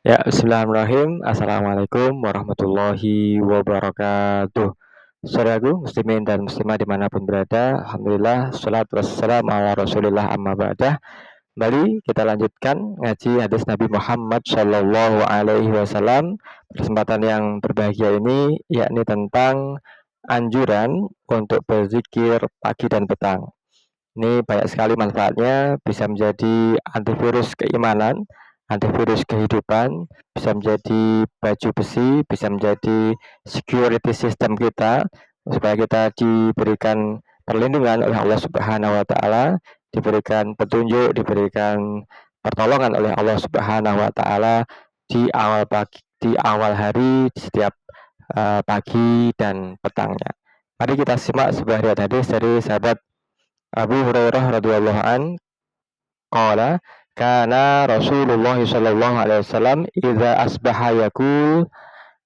Ya, bismillahirrahmanirrahim. Assalamualaikum warahmatullahi wabarakatuh. Saudaraku, muslimin dan muslimah dimanapun berada, alhamdulillah, salatu wassalamu ala rasulillah amma ba'dah. Kembali kita lanjutkan ngaji hadis Nabi Muhammad Shallallahu Alaihi Wasallam. Kesempatan yang berbahagia ini yakni tentang anjuran untuk berzikir pagi dan petang. Ini banyak sekali manfaatnya, bisa menjadi antivirus keimanan, antivirus kehidupan, bisa menjadi baju besi, bisa menjadi security system kita, supaya kita diberikan perlindungan oleh Allah Subhanahu wa Ta'ala, diberikan petunjuk, diberikan pertolongan oleh Allah Subhanahu wa Ta'ala di awal pagi, di awal hari, di setiap pagi dan petangnya. Mari kita simak sebuah riwayat hadis dari sahabat Abu Hurairah radhiyallahu an qala kana Rasulullah sallallahu alaihi wasallam idza asbaha yaqul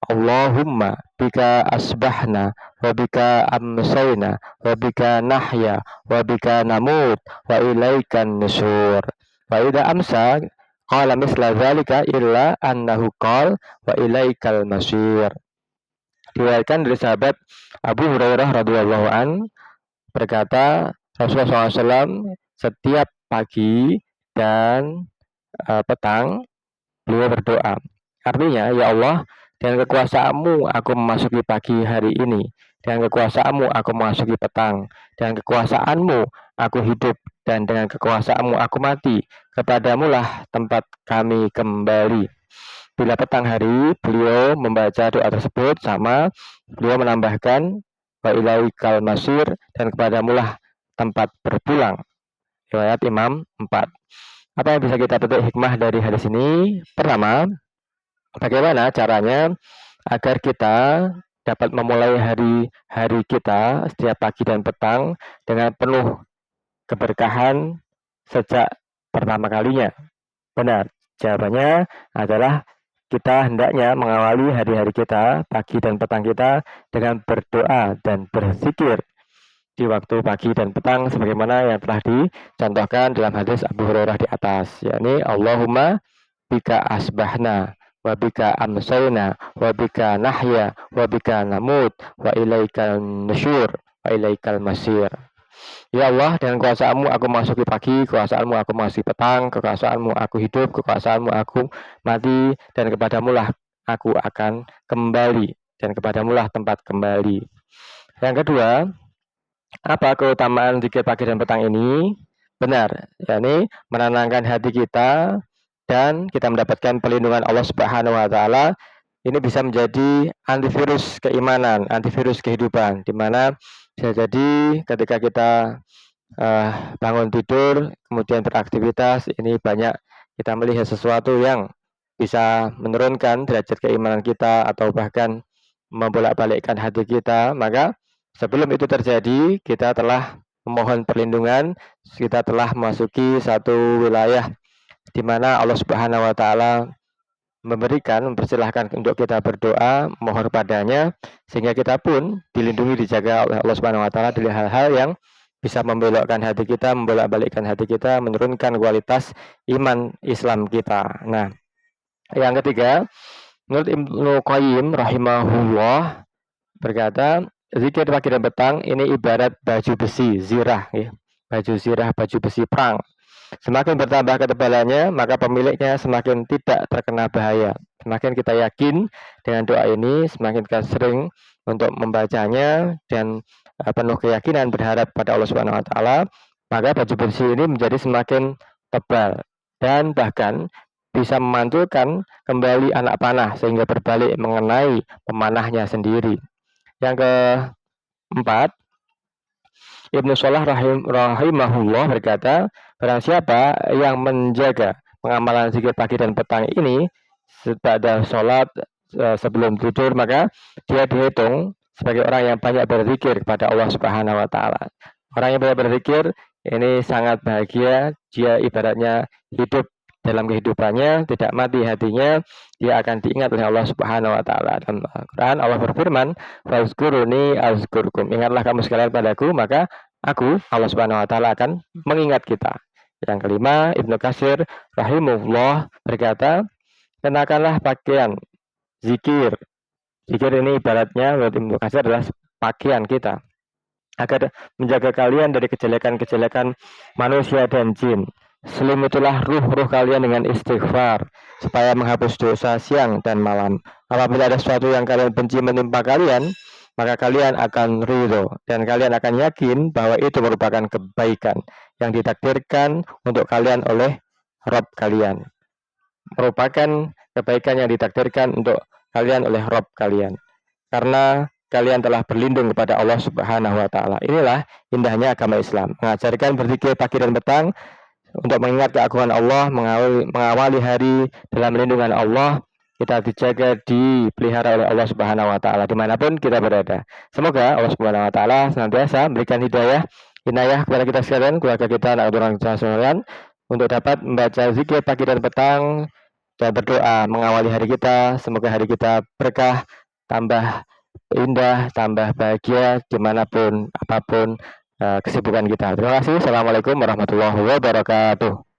Allahumma bika asbahna wa bika amsayna wa bika nahya wa bika namut wa ilaikan nusyur. Wa idza amsa qala misla dzalika illa annahu qala wa ilaikal masir. Diriwayatkan dari sahabat Abu Hurairah radhiyallahu an berkata, Rasulullah SAW setiap pagi dan petang beliau berdoa. Artinya, ya Allah, dengan kekuasaan-Mu aku memasuki pagi hari ini. Dengan kekuasaan-Mu aku memasuki petang. Dengan kekuasaan-Mu aku hidup. Dan dengan kekuasaan-Mu aku mati. Kepadamu lah tempat kami kembali. Bila petang hari, beliau membaca doa tersebut sama beliau menambahkan wa ilaikal masir, dan kepadamu lah tempat berpulang. Riwayat Imam 4. Apa yang bisa kita petik hikmah dari hadis ini? Pertama, bagaimana caranya agar kita dapat memulai hari kita setiap pagi dan petang dengan penuh keberkahan sejak pertama kalinya? Benar, jawabannya adalah kita hendaknya mengawali hari-hari kita, pagi dan petang kita, dengan berdoa dan berzikir di waktu pagi dan petang sebagaimana yang telah dicontohkan dalam hadis Abu Hurairah di atas, yakni Allahumma bika asbahna wa bika amsayna wa bika nahya wa bika namut wa ilaikal nusyur wa ilaikal masir. Ya Allah, dengan kuasa-Mu aku masuki pagi, kuasa-Mu aku masuki petang, kekuasaan-Mu aku hidup, kekuasaan-Mu aku mati, dan kepadamu lah aku akan kembali, dan kepadamu lah tempat kembali. Yang kedua, apa keutamaan zikir pagi dan petang ini? Benar, yakni menenangkan hati kita dan kita mendapatkan perlindungan Allah Subhanahu wa taala. Ini bisa menjadi antivirus keimanan, antivirus kehidupan, di mana bisa jadi ketika kita bangun tidur, kemudian beraktivitas, ini banyak kita melihat sesuatu yang bisa menurunkan derajat keimanan kita atau bahkan membolak-balikkan hati kita. Maka sebelum itu terjadi, kita telah memohon perlindungan, kita telah memasuki satu wilayah di mana Allah Subhanahu wa taala mempersilahkan untuk kita berdoa, mohon padanya, sehingga kita pun dilindungi, dijaga oleh Allah Subhanahu wa taala dari hal-hal yang bisa membelokkan hati kita, membolak-balikkan hati kita, menurunkan kualitas iman Islam kita. Nah, yang ketiga, menurut Ibnu Qayyim rahimahullah berkata, zikir pagi dan petang ini ibarat baju besi, zirah, ya. Baju zirah, baju besi perang. Semakin bertambah ketebalannya, maka pemiliknya semakin tidak terkena bahaya. Semakin kita yakin dengan doa ini, semakin kita sering untuk membacanya dan penuh keyakinan berharap pada Allah Subhanahu wa taala, maka baju besi ini menjadi semakin tebal dan bahkan bisa memantulkan kembali anak panah sehingga berbalik mengenai pemanahnya sendiri. Yang keempat, Ibnu Shalah rahimahullah berkata, barang siapa yang menjaga pengamalan zikir pagi dan petang ini pada sholat sebelum tidur, maka dia dihitung sebagai orang yang banyak berzikir kepada Allah Subhanahu wa taala. Orang yang banyak berzikir ini sangat bahagia, dia ibaratnya hidup dalam kehidupannya, tidak mati hatinya, dia akan diingat oleh Allah Subhanahu wa taala. Dalam Al-Qur'an Allah berfirman, "Fazkuruni azkurkum." Ingatlah kamu sekalian padaku, maka aku, Allah Subhanahu wa taala, akan mengingat kita. Yang kelima, Ibnu Katsir rahimahullah berkata, kenakanlah pakaian zikir. Zikir ini ibaratnya menurut Ibnu Katsir adalah pakaian kita, agar menjaga kalian dari kejelekan-kejelekan manusia dan jin. Selimutilah ruh-ruh kalian dengan istighfar, supaya menghapus dosa siang dan malam. Apabila ada sesuatu yang kalian benci menimpa kalian, maka kalian akan ridho, dan kalian akan yakin bahwa itu merupakan kebaikan yang ditakdirkan untuk kalian oleh Rabb kalian. Merupakan kebaikan yang ditakdirkan untuk kalian oleh Rabb kalian. Karena kalian telah berlindung kepada Allah Subhanahu wa taala. Inilah indahnya agama Islam, mengajarkan berzikir pagi dan petang untuk mengingat keagungan Allah, mengawali hari dalam lindungan Allah. Kita dijaga, dipelihara oleh Allah Subhanahu wa taala dimanapun kita berada. Semoga Allah Subhanahu wa taala senantiasa memberikan hidayah, inayah kepada kita sekalian, keluarga kita, anak orang kita sekalian, untuk dapat membaca zikir pagi dan petang dan berdoa mengawali hari kita. Semoga hari kita berkah, tambah indah, tambah bahagia dimanapun apapun kesibukan kita. Terima kasih. Assalamualaikum warahmatullahi wabarakatuh.